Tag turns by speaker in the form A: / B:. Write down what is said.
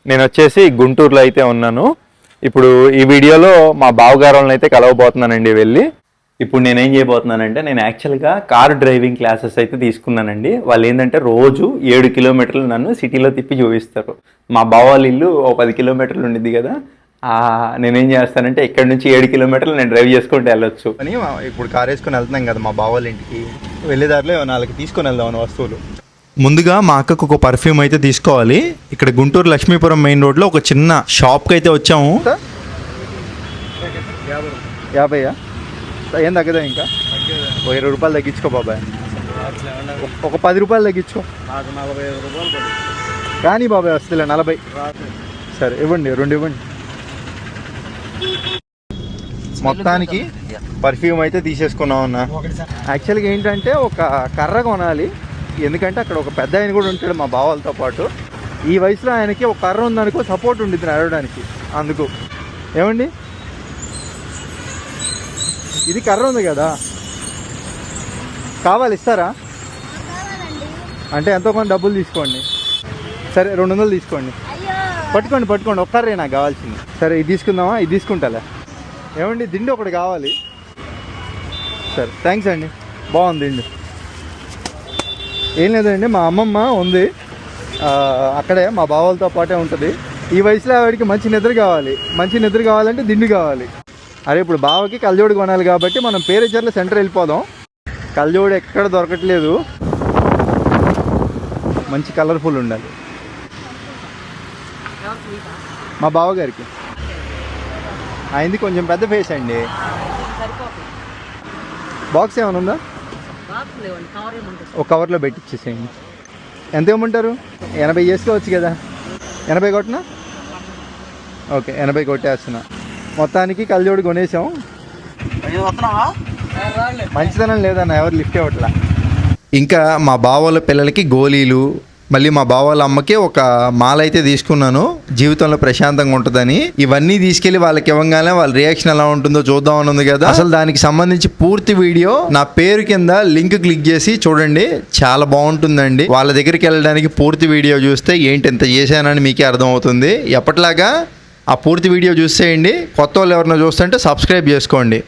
A: నేను వచ్చేసి గుంటూరులో అయితే ఉన్నాను. ఇప్పుడు ఈ వీడియోలో మా బావగారులను అయితే కలవబోతున్నానండి వెళ్ళి. ఇప్పుడు నేనేం చేయబోతున్నానంటే నేను యాక్చువల్గా కార్ డ్రైవింగ్ క్లాసెస్ అయితే తీసుకున్నానండి. వాళ్ళు ఏంటంటే రోజు 7 కిలోమీటర్లు నన్ను సిటీలో తిప్పి చూపిస్తారు. మా బావ వాళ్ళ ఇల్లు 10 కిలోమీటర్లు ఉండిద్ది కదా. నేనేం చేస్తానంటే ఇక్కడ నుంచి 7 కిలోమీటర్లు నేను డ్రైవ్ చేసుకుంటూ వెళ్ళొచ్చు అని. ఇప్పుడు కార్ వేసుకొని వెళ్తున్నాం కదా మా బావ వాళ్ళ ఇంటికి. వెళ్ళేదారిలో 4 తీసుకొని వెళ్దామని వస్తువులు. ముందుగా మా అక్కకు ఒక పర్ఫ్యూమ్ అయితే తీసుకోవాలి. ఇక్కడ గుంటూరు లక్ష్మీపురం మెయిన్ రోడ్లో ఒక చిన్న షాప్కి అయితే వచ్చాము. 50 ఏం తగ్గదా? ఇంకా 20 రూపాయలు తగ్గించుకో బాబాయ్. ఒక 10 రూపాయలు తగ్గించుకో. కానీ బాబాయ్ వస్తులే 40. సరే ఇవ్వండి, 2 ఇవ్వండి. మొత్తానికి పర్ఫ్యూమ్ అయితే తీసేసుకున్నాం అన్న. యాక్చువల్గా ఏంటంటే ఒక కర్ర కొనాలి, ఎందుకంటే అక్కడ ఒక పెద్ద ఆయన కూడా ఉంటాడు మా బావాలతో పాటు. ఈ వయసులో ఆయనకి ఒక కర్ర ఉందనుకో సపోర్ట్ ఉండిద్ది నడవడానికి. అందుకు ఏమండి, ఇది కర్ర ఉంది కదా, కావాలి ఇస్తారా? అంటే ఎంతో కొంత డబ్బులు తీసుకోండి. సరే 200 తీసుకోండి. పట్టుకోండి, ఒక్క కర్రే నాకు కావాల్సింది. సరే ఇది తీసుకుందామా? ఇది తీసుకుంటాలే. ఏమండి, దిండి ఒకటి కావాలి. సరే థ్యాంక్స్ అండి, బాగుంది దిండి. ఏం లేదండి, మా అమ్మమ్మ ఉంది అక్కడే, మా బావలతో పాటే ఉంటుంది. ఈ వయసులో ఆవిడికి మంచి నిద్ర కావాలంటే దిండి కావాలి. అరే ఇప్పుడు బావకి కళ్ళజోడు కొనాలి కాబట్టి మనం పేరేచర్ల సెంటర్ వెళ్ళిపోదాం. కళ్ళజోడు ఎక్కడ దొరకట్లేదు, మంచి కలర్ఫుల్ ఉండాలి. మా బావగారికి అయింది కొంచెం పెద్ద ఫేస్ అండి. బాక్స్ ఏమైనా ఉందా? ఒక కవర్లో పెట్టిచ్చేసేయండి. ఎంత ఇవ్వమంటారు? 80 చేసుకోవచ్చు కదా. 80 కొట్టినా? ఓకే 80 కొట్టేస్తున్నా. మొత్తానికి కళ్ళజోడు కొనేసాం. మంచిదనం లేదన్న, ఎవరు లిఫ్ట్ ఇవ్వట్లా. ఇంకా మా బావోళ్ళ పిల్లలకి గోళీలు, మళ్ళీ మా బావోళ్ళ అమ్మకి ఒక మాల అయితే తీసుకున్నాను, జీవితంలో ప్రశాంతంగా ఉంటుందని. ఇవన్నీ తీసుకెళ్లి వాళ్ళకి ఇవ్వగానే వాళ్ళ రియాక్షన్ ఎలా ఉంటుందో చూద్దామని ఉంది కదా. అసలు దానికి సంబంధించి పూర్తి వీడియో నా పేరు కింద లింక్ క్లిక్ చేసి చూడండి, చాలా బాగుంటుందండి. వాళ్ళ దగ్గరికి వెళ్ళడానికి పూర్తి వీడియో చూస్తే ఏంటి ఎంత చేశానని మీకే అర్థమవుతుంది. ఎప్పటిలాగా ఆ పూర్తి వీడియో చూసేయండి. కొత్త వాళ్ళు ఎవరైనా చూస్తుంటే సబ్స్క్రైబ్ చేసుకోండి.